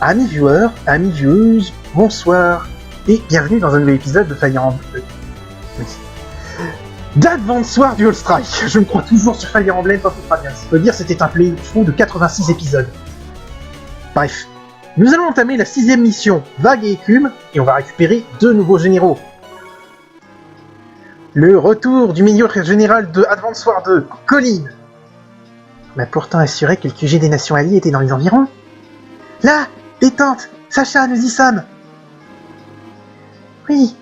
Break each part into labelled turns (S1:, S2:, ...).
S1: Amis viewers, amis vieweuses, bonsoir et bienvenue dans un nouvel épisode de Fire Emblem. d'Advance Wars Dual Strike. Je me crois toujours sur Fire Emblem, pas pour bien. Je peux dire c'était un playthrough de 86 épisodes. Bref, nous allons entamer la 6ème mission, Vague et Écume, et on va récupérer 2 nouveaux généraux. Le retour du meilleur général de Advance Wars 2, Colin. On m'a pourtant assuré que le QG des nations alliées était dans les environs. Là, détente, Sacha, nous y sommes. Oui,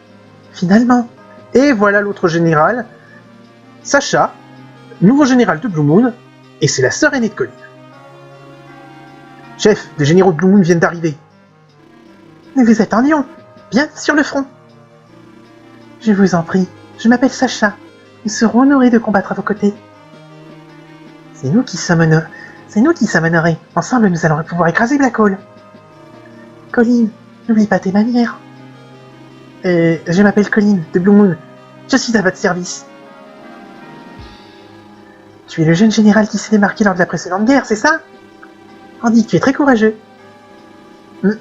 S1: finalement. Et voilà l'autre général, Sacha, nouveau général de Blue Moon, et c'est la sœur aînée de Colin. Chef, les généraux de Blue Moon viennent d'arriver. Nous vous attendions, bien sur le front. Je vous en prie, je m'appelle Sacha. Nous serons honorés de combattre à vos côtés. C'est nous qui sommes honorés. Ensemble, nous allons pouvoir écraser Black Hole. Colin, n'oublie pas tes manières. Je m'appelle Colin, de Blue Moon. Je suis à votre service. Tu es le jeune général qui s'est démarqué lors de la précédente guerre, c'est ça? On dit que tu es très courageux.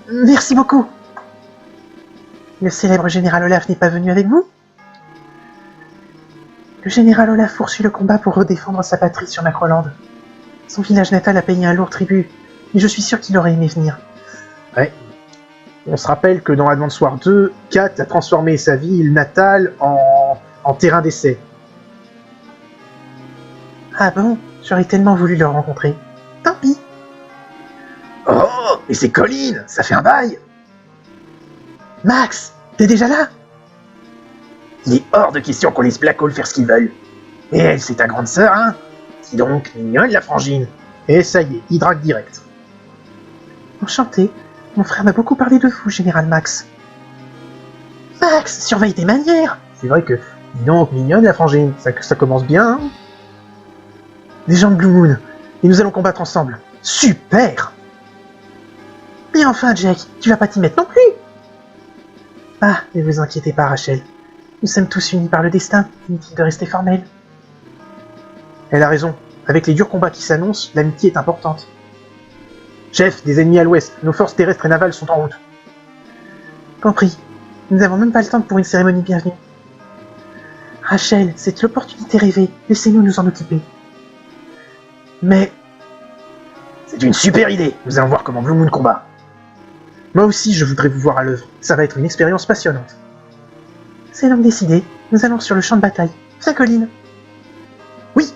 S1: Merci beaucoup. Le célèbre général Olaf n'est pas venu avec vous? Le général Olaf poursuit le combat pour redéfendre sa patrie sur Macroland. Son village natal a payé un lourd tribut, mais je suis sûr qu'il aurait aimé venir. Ouais. On se rappelle que dans Advance Wars 2, Kat a transformé sa ville natale en terrain d'essai. Ah bon? J'aurais tellement voulu le rencontrer. Tant pis. Oh, mais c'est Colin! Ça fait un bail! Max, t'es déjà là? Il est hors de question qu'on laisse Black Hole faire ce qu'ils veulent. Et elle, c'est ta grande sœur, hein? Dis donc, mignonne la frangine. Et ça y est, il drague direct. Enchanté. Mon frère m'a beaucoup parlé de vous, Général Max. Max, surveille tes manières! C'est vrai que, dis donc, mignonne la frangine, ça commence bien, hein? Des gens de Blue Moon, et nous allons combattre ensemble. Super! Mais enfin, Jack, tu vas pas t'y mettre non plus! Ah, ne vous inquiétez pas, Rachel. Nous sommes tous unis par le destin, inutile de rester formel. Elle a raison. Avec les durs combats qui s'annoncent, l'amitié est importante. Chef, des ennemis à l'ouest, nos forces terrestres et navales sont en route. Compris. Nous n'avons même pas le temps pour une cérémonie de bienvenue. Rachel, c'est l'opportunité rêvée. Laissez-nous nous en occuper. Mais... c'est une super idée. Nous allons voir comment Blue Moon combat. Moi aussi, je voudrais vous voir à l'œuvre. Ça va être une expérience passionnante. C'est donc décidé. Nous allons sur le champ de bataille. Ça, Colin. Oui.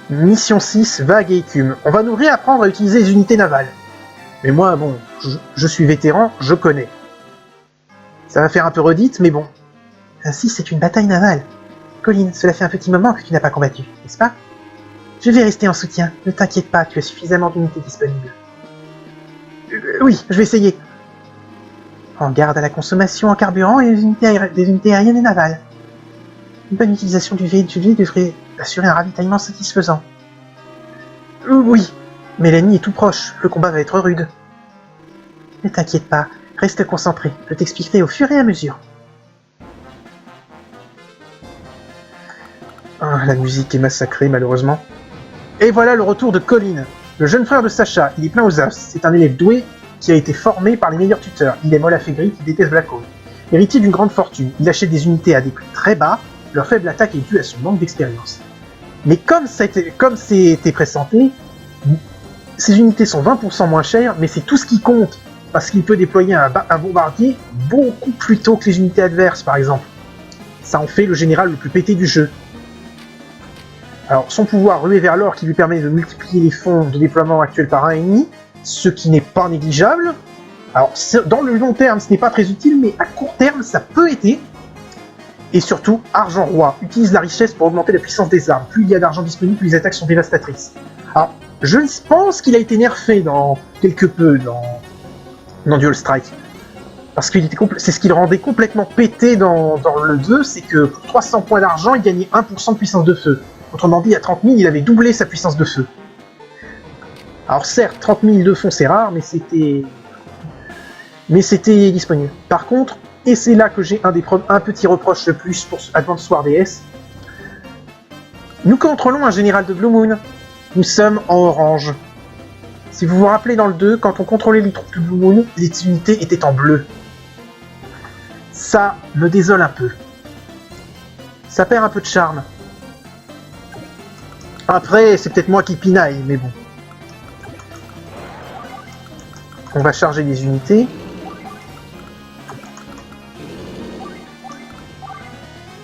S1: Mission 6, Vague et Écume. On va nous réapprendre à utiliser les unités navales. Mais moi, bon, je suis vétéran, je connais. Ça va faire un peu redite, mais bon. Ainsi, c'est une bataille navale. Colin, cela fait un petit moment que tu n'as pas combattu, n'est-ce pas? Je vais rester en soutien. Ne t'inquiète pas, tu as suffisamment d'unités disponibles. Oui, je vais essayer. En garde à la consommation en carburant et des unités aériennes et navales. Une bonne utilisation du véhicule devrait assurer un ravitaillement satisfaisant. Oui, mais l'ennemi est tout proche, le combat va être rude. Ne t'inquiète pas, reste concentré, je t'expliquerai au fur et à mesure. Ah, la musique est massacrée malheureusement. Et voilà le retour de Colin, le jeune frère de Sacha, il est plein aux as, c'est un élève doué qui a été formé par les meilleurs tuteurs. Il est Olaf Aigri qui déteste Black Hole. Héritier d'une grande fortune, il achète des unités à des prix très bas, leur faible attaque est due à son manque d'expérience. Mais comme c'était pressenté, ces unités sont 20% moins chères, mais c'est tout ce qui compte, parce qu'il peut déployer un bombardier beaucoup plus tôt que les unités adverses, par exemple. Ça en fait le général le plus pété du jeu. Alors, son pouvoir rué vers l'or qui lui permet de multiplier les fonds de déploiement actuels par 1,5, ce qui n'est pas négligeable. Alors, dans le long terme, ce n'est pas très utile, mais à court terme, ça peut aider. Et surtout, argent roi, utilise la richesse pour augmenter la puissance des armes. Plus il y a d'argent disponible, plus les attaques sont dévastatrices. Alors, je pense qu'il a été nerfé quelque peu dans Dual Strike. Parce que c'est ce qui le rendait complètement pété dans le 2, c'est que pour 300 points d'argent, il gagnait 1% de puissance de feu. Autrement dit, à 30 000, il avait doublé sa puissance de feu. Alors certes, 30 000 de fond, c'est rare, mais c'était disponible. Par contre, et c'est là que j'ai un petit reproche de plus pour Advance Wars DS, nous contrôlons un général de Blue Moon. Nous sommes en orange. Si vous vous rappelez dans le 2, quand on contrôlait les troupes de Blue Moon, les unités étaient en bleu. Ça me désole un peu. Ça perd un peu de charme. Après, c'est peut-être moi qui pinaille, mais bon. On va charger les unités.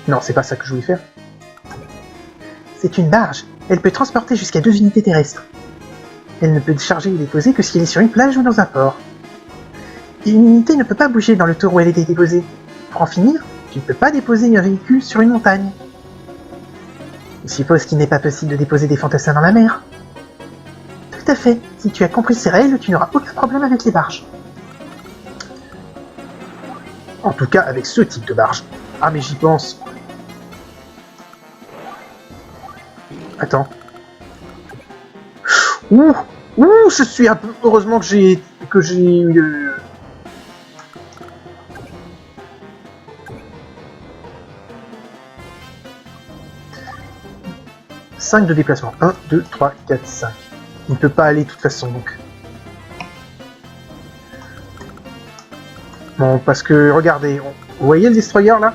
S1: Non, c'est pas ça que je voulais faire. C'est une barge. Elle peut transporter jusqu'à 2 unités terrestres. Elle ne peut charger et déposer que si elle est sur une plage ou dans un port. Et une unité ne peut pas bouger dans le tour où elle est déposée. Pour en finir, tu ne peux pas déposer un véhicule sur une montagne. Je suppose qu'il n'est pas possible de déposer des fantassins dans la mer. Tout à fait. Si tu as compris ces règles, tu n'auras aucun problème avec les barges. En tout cas, avec ce type de barge. Ah, mais j'y pense. Attends. Ouh, je suis un peu... Heureusement que j'ai eu... 5 de déplacement. 1, 2, 3, 4, 5. Il ne peut pas aller de toute façon, donc. Bon, parce que, regardez, vous voyez le destroyer, là?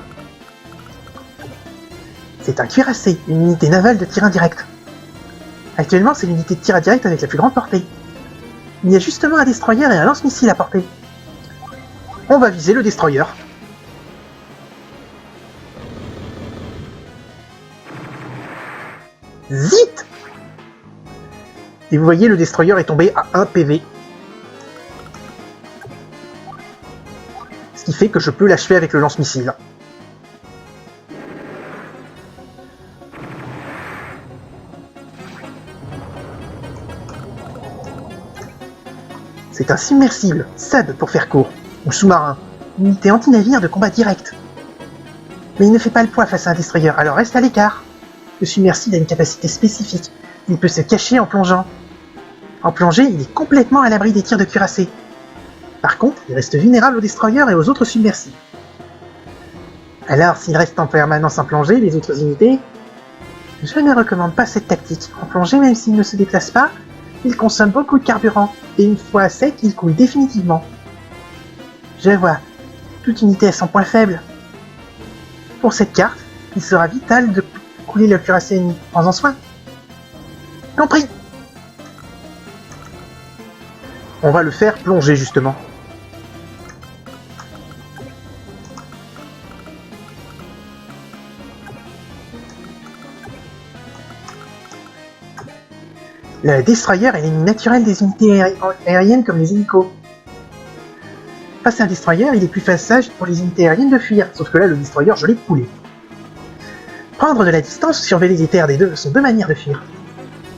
S1: C'est un cuirassé, une unité navale de tir indirect. Actuellement, c'est l'unité de tir indirect avec la plus grande portée. Il y a justement un destroyer et un lance-missile à portée. On va viser le destroyer. Zit! Et vous voyez, le destroyer est tombé à 1 PV. Ce qui fait que je peux l'achever avec le lance-missile. C'est un submersible, SAB pour faire court, ou sous-marin, une unité anti-navire de combat direct. Mais il ne fait pas le poids face à un destroyer, alors reste à l'écart. Le submersible a une capacité spécifique, il peut se cacher en plongeant. En plongée, il est complètement à l'abri des tirs de cuirassé. Par contre, il reste vulnérable aux destroyers et aux autres submersibles. Alors, s'il reste en permanence en plongée, les autres unités... Je ne recommande pas cette tactique. En plongée, même s'il ne se déplace pas, il consomme beaucoup de carburant, et une fois à sec, il coule définitivement. Je vois. Toute unité a son point faible. Pour cette carte, il sera vital de couler le cuirassé ennemi. Prends-en soin. Compris. On va le faire plonger, justement. Le destroyer est l'ennemi naturel des unités aériennes comme les hélicos. Face à un destroyer, il est plus facile pour les unités aériennes de fuir, sauf que là, le destroyer, je l'ai coulé. Prendre de la distance ou surveiller les terres des deux sont deux manières de fuir.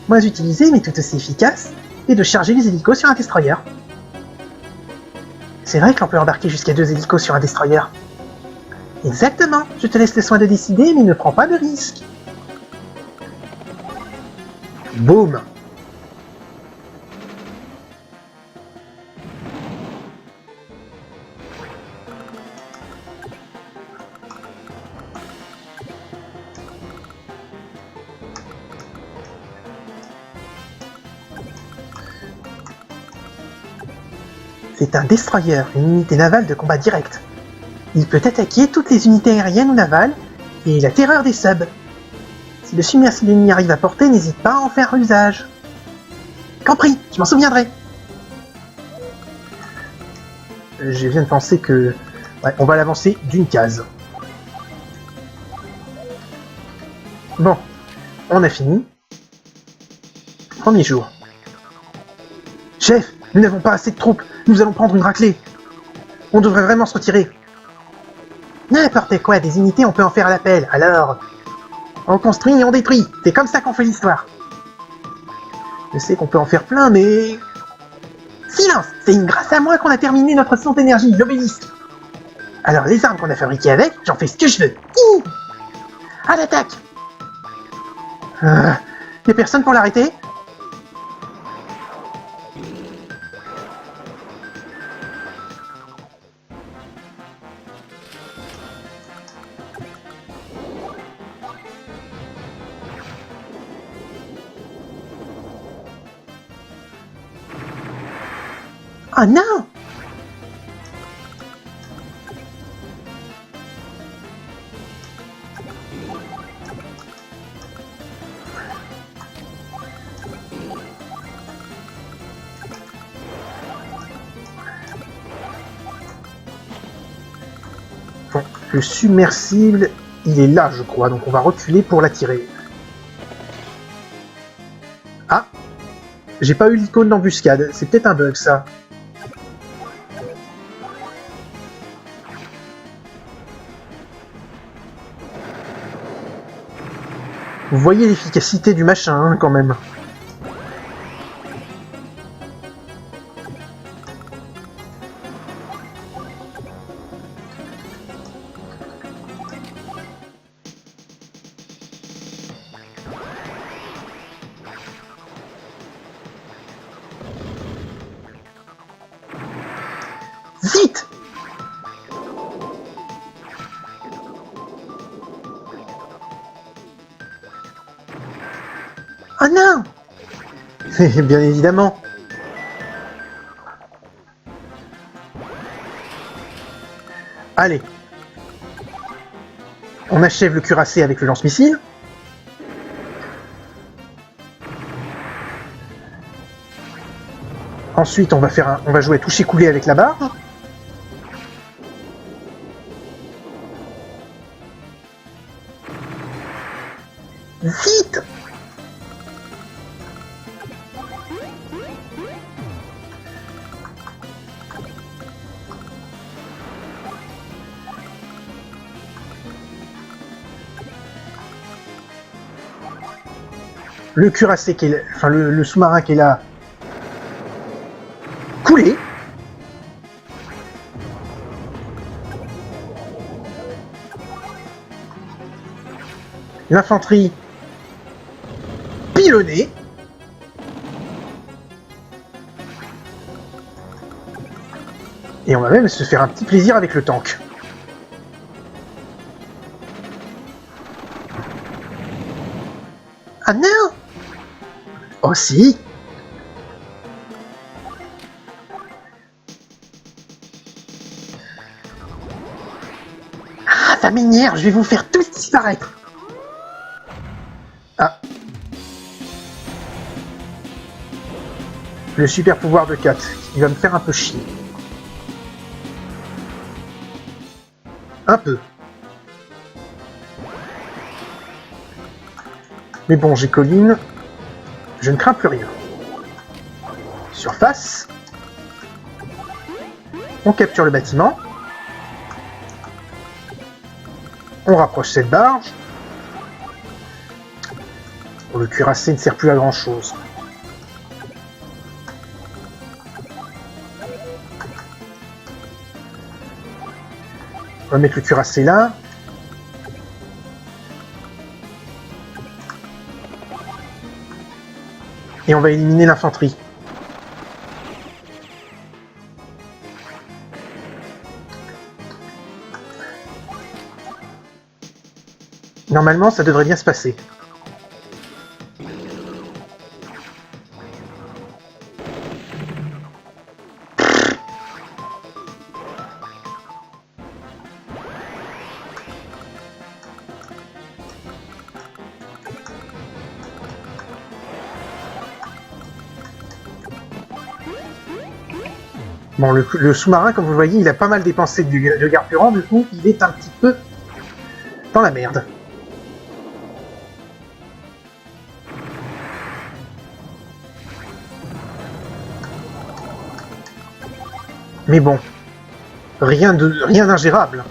S1: Moins utilisées, mais tout aussi efficaces, et de charger les hélicos sur un destroyer. C'est vrai que l'on peut embarquer jusqu'à 2 hélicos sur un destroyer. Exactement, je te laisse le soin de décider, mais ne prends pas de risque. Boum. C'est un destroyer, une unité navale de combat direct. Il peut attaquer toutes les unités aériennes ou navales, et la terreur des subs. Si le submersible ennemi arrive à portée, n'hésite pas à en faire usage. Compris, je m'en souviendrai. Je viens de penser que... Ouais, on va l'avancer d'une case. Bon, on a fini. Premier jour. Chef, nous n'avons pas assez de troupes, nous allons prendre une raclée. On devrait vraiment se retirer. N'importe quoi, des unités on peut en faire à l'appel, alors... On construit et on détruit, c'est comme ça qu'on fait l'histoire. Je sais qu'on peut en faire plein, mais... Silence, c'est grâce à moi qu'on a terminé notre centre d'énergie, l'obélisque. Alors les armes qu'on a fabriquées avec, j'en fais ce que je veux. Ouh, à l'attaque. Y'a personne pour l'arrêter? Ah non! Bon, le submersible, il est là, je crois, donc on va reculer pour l'attirer. Ah! J'ai pas eu l'icône d'embuscade, c'est peut-être un bug, ça. Vous voyez l'efficacité du machin, hein, quand même. Vite! Ah non! Bien évidemment. Allez. On achève le cuirassé avec le lance-missile. Ensuite, on va jouer toucher-couler avec la barre. Vite! Le cuirassé qui est là, enfin le sous-marin qui est là. Coulé. L'infanterie pilonnée. Et on va même se faire un petit plaisir avec le tank. Ah non! Oh si! Ah, ça m'énerve, je vais vous faire tous disparaître! Ah. Le super pouvoir de Kat, il va me faire un peu chier. Un peu. Mais bon, j'ai Colline. Je ne crains plus rien. Surface. On capture le bâtiment. On rapproche cette barge. Bon, le cuirassé ne sert plus à grand chose. On va mettre le cuirassé là. Et on va éliminer l'infanterie. Normalement, ça devrait bien se passer. Bon, le sous-marin, comme vous le voyez, il a pas mal dépensé de carburant, du coup, il est un petit peu dans la merde. Mais bon, rien d'ingérable.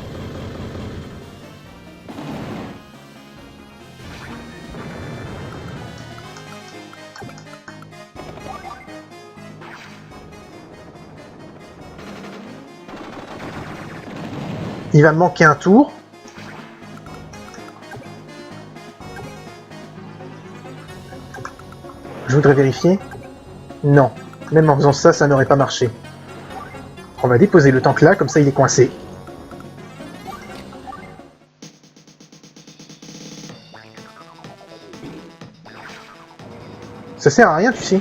S1: Il va me manquer un tour. Je voudrais vérifier. Non, même en faisant ça, ça n'aurait pas marché. On va déposer le tank là, comme ça il est coincé. Ça sert à rien, tu sais.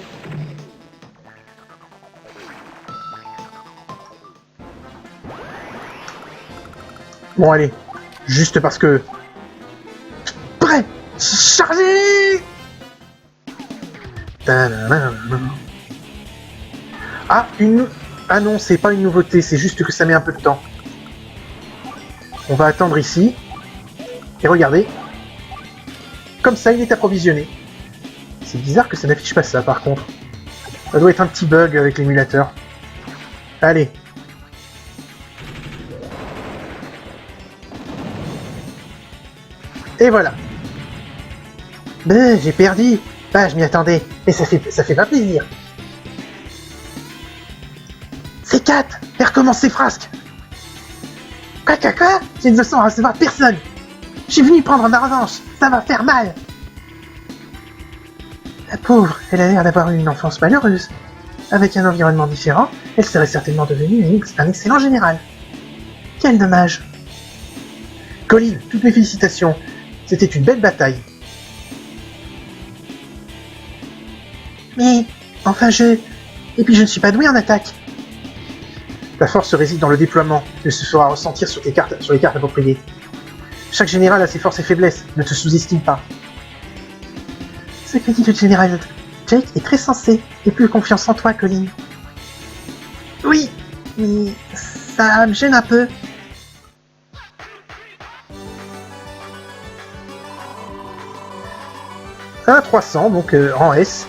S1: Bon, allez. Juste parce que... Prêt! Chargez! Ah, Ah non, c'est pas une nouveauté, c'est juste que ça met un peu de temps. On va attendre ici. Et regardez. Comme ça, il est approvisionné. C'est bizarre que ça n'affiche pas ça, par contre. Ça doit être un petit bug avec l'émulateur. Allez. Et voilà. Ben, j'ai perdu. Bah, je m'y attendais. Mais ça fait pas plaisir. C'est 4. Faire commencer Frasque. Quoi? J'ai une leçon à recevoir de personne. Je suis venu prendre ma revanche. Ça va faire mal. La pauvre, elle a l'air d'avoir eu une enfance malheureuse. Avec un environnement différent, elle serait certainement devenue un excellent général. Quel dommage. Colline, toutes mes félicitations. C'était une belle bataille. Mais, enfin Et puis je ne suis pas doué en attaque. La force réside dans le déploiement, elle se fera ressentir sur les cartes appropriées. Chaque général a ses forces et faiblesses, ne te sous-estime pas. Ce que dit le général Jake est très sensé, et plus confiance en toi, Colline. Oui, mais ça me gêne un peu. Un 300, donc en S.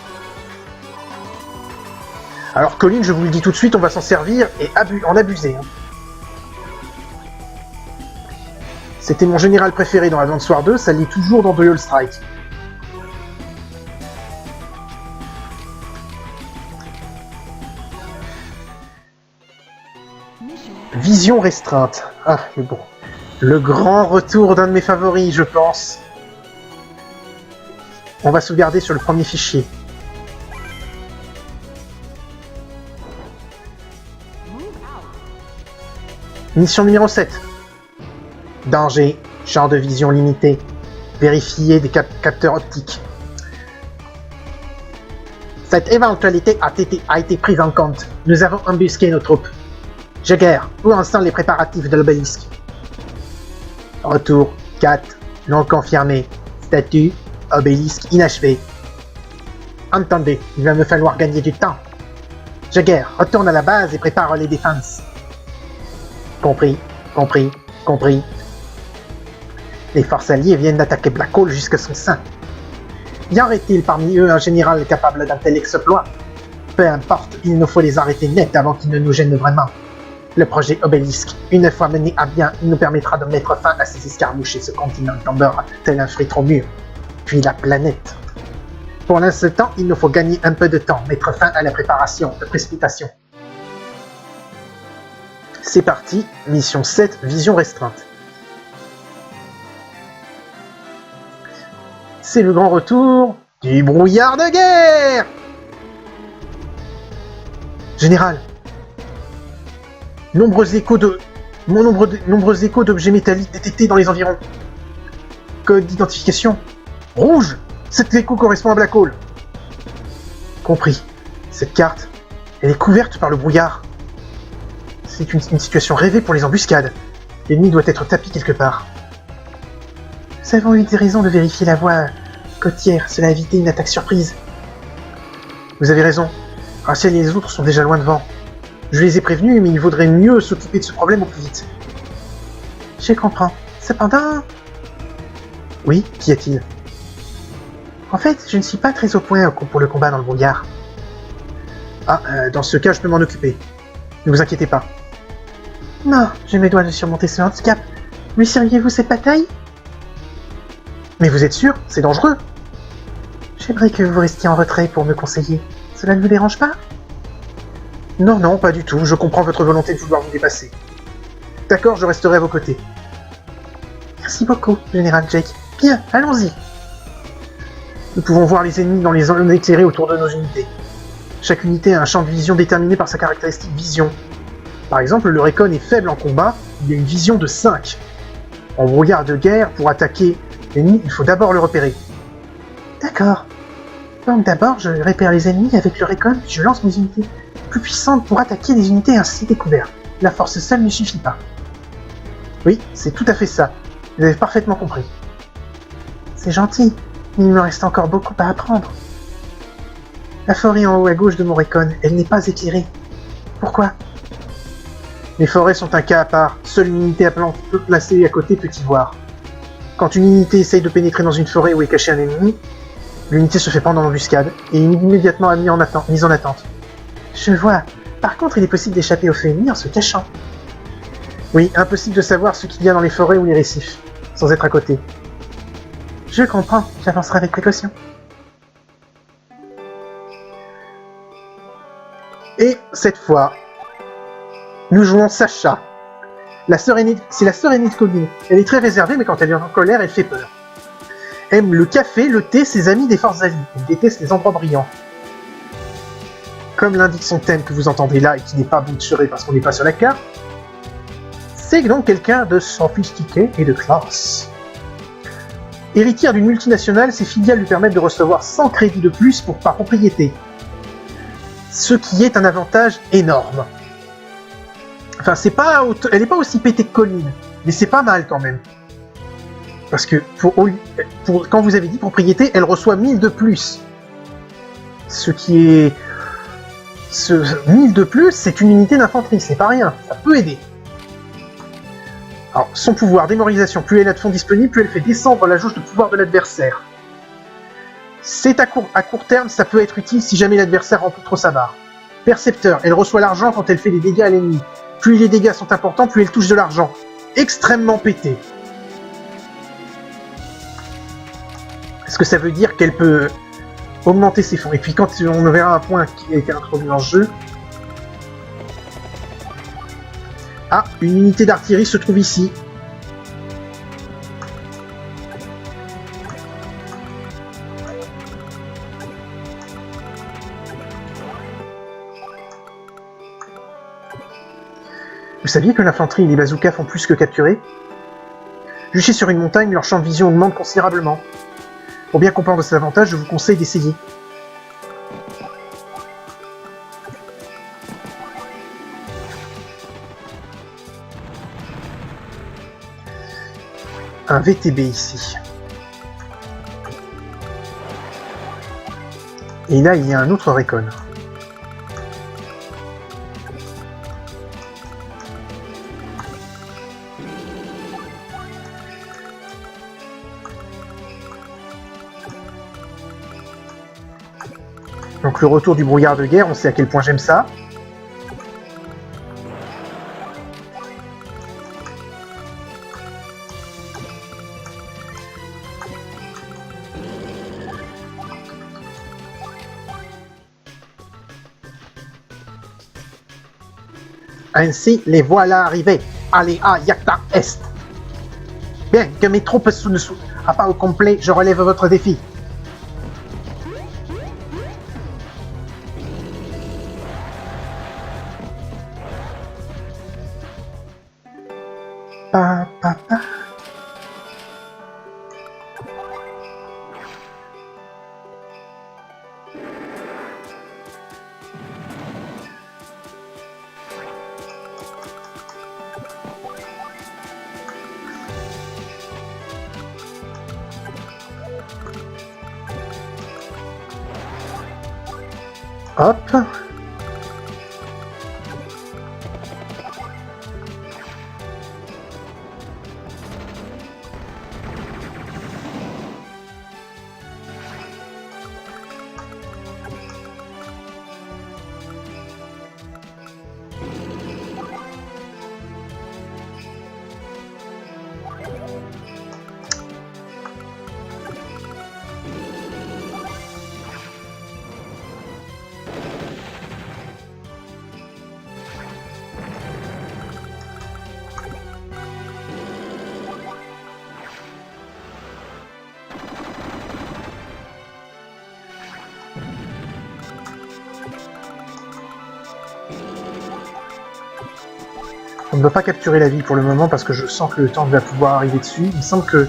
S1: Alors Colline, je vous le dis tout de suite, on va s'en servir et en abuser. Hein. C'était mon général préféré dans Advance Wars 2, ça l'est toujours dans Dual Strike. Vision restreinte. Ah, mais bon. Le grand retour d'un de mes favoris, je pense. On va sauvegarder sur le premier fichier. Mission numéro 7. Danger. Champ de vision limité. Vérifier des capteurs optiques. Cette éventualité a été prise en compte. Nous avons embusqué nos troupes. Jäger, où en sont les préparatifs de l'obélisque? Retour 4. Non confirmé. Statut. Obélisque inachevé. Entendez, il va me falloir gagner du temps. Jäger, retourne à la base et prépare les défenses. Compris. Les forces alliées viennent d'attaquer Black Hole jusqu'à son sein. Y aurait-il parmi eux un général capable d'un tel exploit? Peu importe, il nous faut les arrêter net avant qu'ils ne nous gênent vraiment. Le projet Obélisque, une fois mené à bien, il nous permettra de mettre fin à ces escarmouches et ce continent tombera tel un fritre au mur. Puis la planète. Pour l'instant, il nous faut gagner un peu de temps, mettre fin à la préparation de précipitation. C'est parti, mission 7, vision restreinte. C'est le grand retour du brouillard de guerre! Général, nombreux échos d'objets métalliques détectés dans les environs. Code d'identification rouge. Cet écho correspond à Black Hole. Compris. Cette carte, elle est couverte par le brouillard. C'est une situation rêvée pour les embuscades. L'ennemi doit être tapis quelque part. Nous avons eu des raisons de vérifier la voie côtière. Cela a évité une attaque surprise. Vous avez raison. Rachel et les autres sont déjà loin devant. Je les ai prévenus, mais il vaudrait mieux s'occuper de ce problème au plus vite. Je comprends. Cependant... Oui, qu'y a-t-il? En fait, je ne suis pas très au point pour le combat dans le brouillard. Ah, dans ce cas, je peux m'en occuper. Ne vous inquiétez pas. Non, je me dois de surmonter ce handicap. Réussiriez-vous cette bataille? Mais vous êtes sûr? C'est dangereux. J'aimerais que vous restiez en retrait pour me conseiller. Cela ne vous dérange pas? Non, pas du tout. Je comprends votre volonté de vouloir vous dépasser. D'accord, je resterai à vos côtés. Merci beaucoup, Général Jake. Bien, allons-y. Nous pouvons voir les ennemis dans les zones éclairées autour de nos unités. Chaque unité a un champ de vision déterminé par sa caractéristique vision. Par exemple, le Recon est faible en combat, il a une vision de 5. En brouillard de guerre, pour attaquer l'ennemi, il faut d'abord le repérer. D'accord. Donc d'abord, je repère les ennemis avec le Recon, puis je lance mes unités plus puissantes pour attaquer des unités ainsi découvertes. La force seule ne suffit pas. Oui, c'est tout à fait ça. Vous avez parfaitement compris. C'est gentil, mais il me reste encore beaucoup à apprendre. La forêt en haut à gauche de mon Recon, elle n'est pas éclairée. Pourquoi? Les forêts sont un cas à part. Seule une unité placée à côté peut y voir. Quand une unité essaye de pénétrer dans une forêt où est caché un ennemi, l'unité se fait prendre en embuscade et est immédiatement mise en attente. Je vois. Par contre, il est possible d'échapper au feu ennemi en se cachant. Oui, impossible de savoir ce qu'il y a dans les forêts ou les récifs, sans être à côté. Je comprends, j'avancerai avec précaution. Et cette fois, nous jouons Sacha. C'est la sœur aînée de Colin. Elle est très réservée, mais quand elle est en colère, elle fait peur. Aime le café, le thé, ses amis des forces alliées. Elle déteste les endroits brillants. Comme l'indique son thème que vous entendez là et qui n'est pas butcheré parce qu'on n'est pas sur la carte, c'est donc quelqu'un de sophistiqué et de classe. Héritière d'une multinationale, ses filiales lui permettent de recevoir 100 crédits de plus par propriété. Ce qui est un avantage énorme. Enfin, elle n'est pas aussi pétée que Colline, mais c'est pas mal quand même. Parce que quand vous avez dit propriété, elle reçoit 1000 de plus. Ce qui est... 1000 de plus, c'est une unité d'infanterie, c'est pas rien, ça peut aider. Alors, son pouvoir, démoralisation, plus elle a de fonds disponibles, plus elle fait descendre la jauge de pouvoir de l'adversaire. C'est à court terme, ça peut être utile si jamais l'adversaire remplit trop sa barre. Percepteur, elle reçoit l'argent quand elle fait des dégâts à l'ennemi. Plus les dégâts sont importants, plus elle touche de l'argent. Extrêmement pété. Est-ce que ça veut dire qu'elle peut augmenter ses fonds? Et puis quand on verra un point qui a été introduit dans le jeu... Ah, une unité d'artillerie se trouve ici. Vous saviez que l'infanterie et les bazookas font plus que capturer? Juché sur une montagne, leur champ de vision augmente considérablement. Pour bien comprendre ces avantages, je vous conseille d'essayer. Un VTB ici. Et là, il y a un autre Recon. Donc le retour du brouillard de guerre, on sait à quel point j'aime ça. Ainsi, les voilà arrivés. Allez à Yakta Est. Bien, que mes troupes ne soient pas au complet, je relève votre défi. Pa, pa, pa. Hop. On ne va pas capturer la ville pour le moment parce que je sens que le temps va pouvoir arriver dessus. Il me semble que,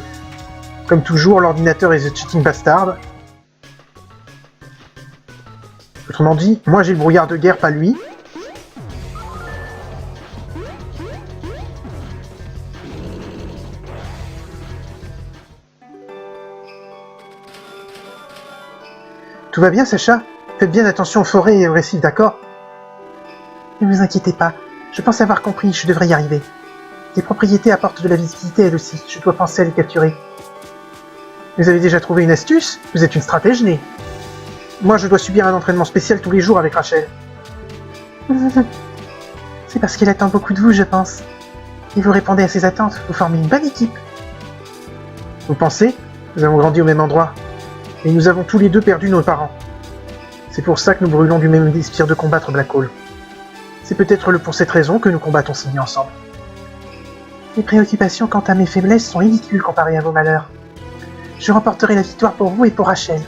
S1: comme toujours, l'ordinateur est The Cheating Bastard. Autrement dit, moi j'ai le brouillard de guerre, pas lui. Tout va bien, Sacha? Faites bien attention aux forêts et aux récifs, d'accord? Ne vous inquiétez pas. Je pense avoir compris, je devrais y arriver. Les propriétés apportent de la visibilité elles aussi. Je dois penser à les capturer. Vous avez déjà trouvé une astuce? Vous êtes une stratège née. Moi, je dois subir un entraînement spécial tous les jours avec Rachel. C'est parce qu'elle attend beaucoup de vous, je pense. Et vous répondez à ses attentes. Vous formez une bonne équipe. Vous pensez? Nous avons grandi au même endroit. Et nous avons tous les deux perdu nos parents. C'est pour ça que nous brûlons du même désir de combattre Black Hole. C'est peut-être pour cette raison que nous combattons si bien ensemble. Mes préoccupations quant à mes faiblesses sont ridicules comparées à vos malheurs. Je remporterai la victoire pour vous et pour Rachel.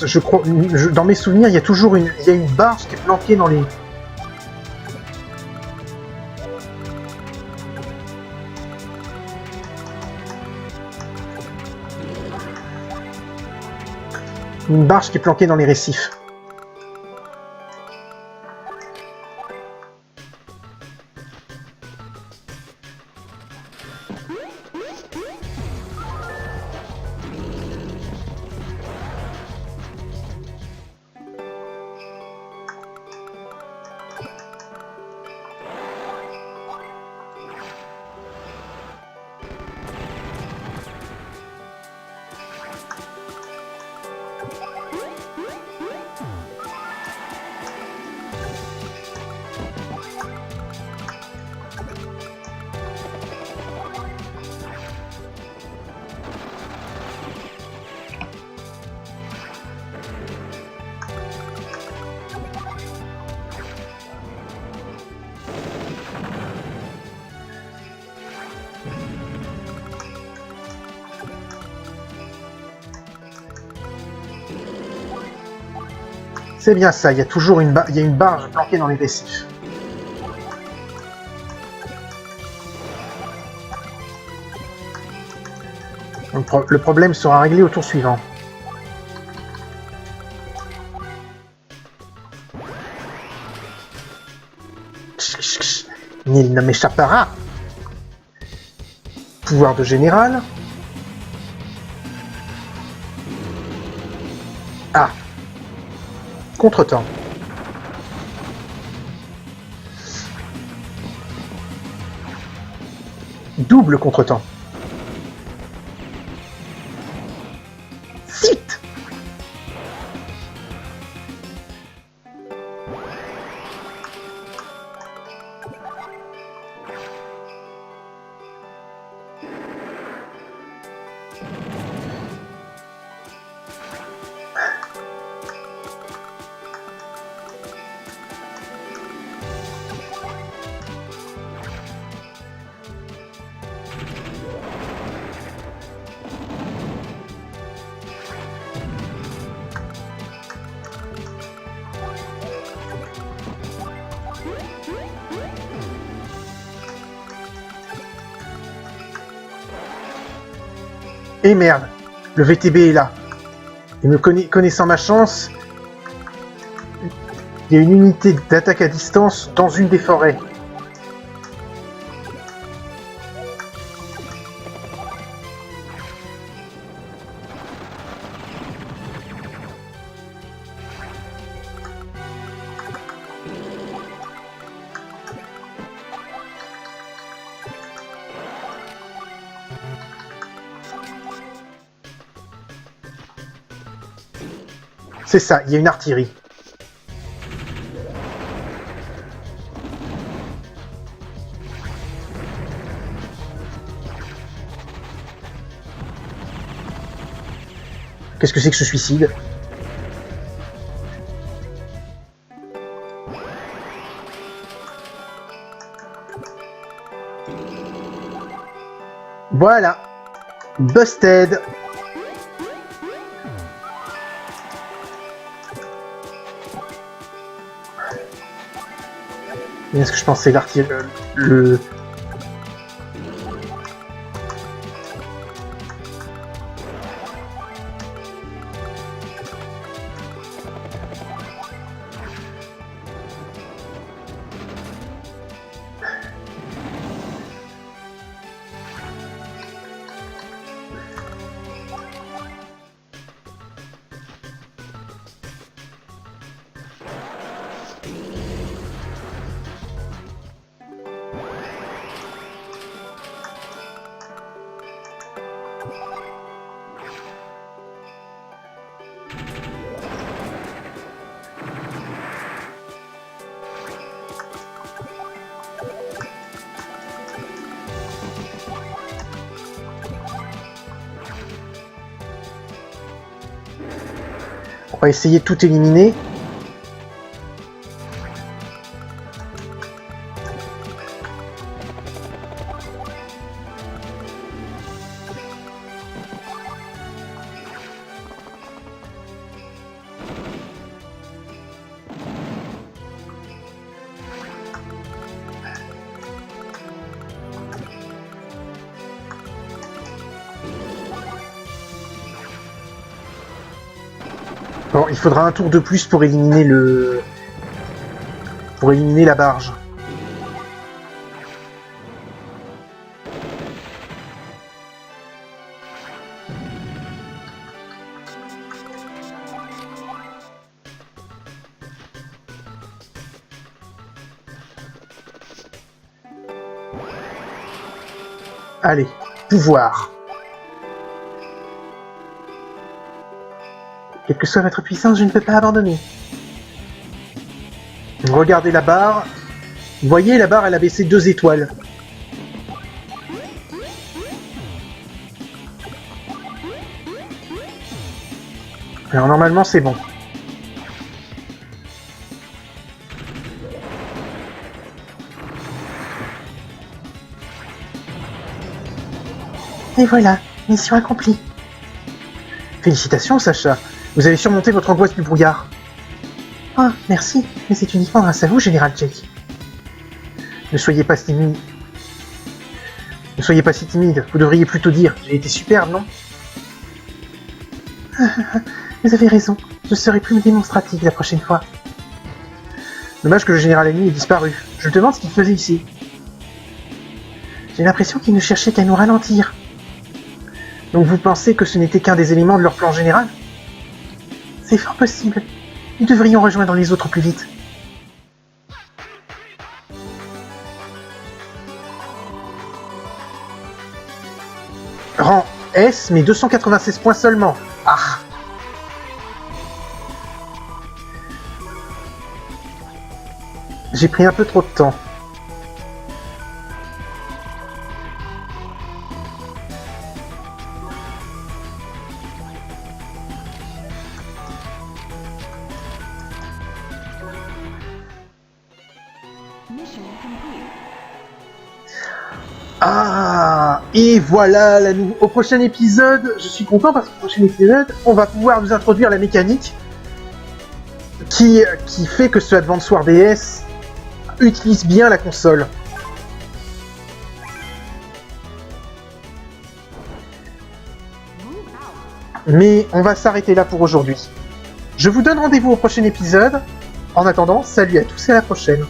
S1: Je crois, dans mes souvenirs, il y a toujours une barge qui est planquée dans les... Une barge qui est planquée dans les récifs. C'est bien ça, il y a toujours une barge planquée dans les récifs. Le problème sera réglé au tour suivant. Nil ne m'échappera. Pouvoir de général. Ah. Contretemps. Double contretemps. Vite. Et merde, le VTB est là. Et me connaissant ma chance, il y a une unité d'attaque à distance dans une des forêts. C'est ça, il y a une artillerie. Qu'est-ce que c'est que ce suicide? Voilà. Busted. Est-ce que je pensais le... On va essayer de tout éliminer. Bon, il faudra un tour de plus pour éliminer le... pour éliminer la barge. Allez, pouvoir. Quelle que soit votre puissance, je ne peux pas abandonner. Regardez la barre. Vous voyez, la barre, elle a baissé 2 étoiles. Alors normalement, c'est bon. Et voilà, mission accomplie. Félicitations, Sacha. Vous avez surmonté votre angoisse du brouillard. Ah, merci, mais c'est uniquement grâce à vous, Général Jake. Ne soyez pas timide. Ne soyez pas si timide, vous devriez plutôt dire « J'ai été superbe, non ?» Vous avez raison, je serai plus démonstrative la prochaine fois. Dommage que le général ennemi ait disparu. Je me demande ce qu'il faisait ici. J'ai l'impression qu'il ne cherchait qu'à nous ralentir. Donc vous pensez que ce n'était qu'un des éléments de leur plan général? C'est fort possible. Nous devrions rejoindre les autres plus vite. Rang S, mais 296 points seulement. Ah! J'ai pris un peu trop de temps. Ah, et voilà, au prochain épisode, je suis content parce qu'au prochain épisode, on va pouvoir nous introduire la mécanique qui fait que ce Advance Wars DS utilise bien la console. Mais on va s'arrêter là pour aujourd'hui. Je vous donne rendez-vous au prochain épisode. En attendant, salut à tous et à la prochaine.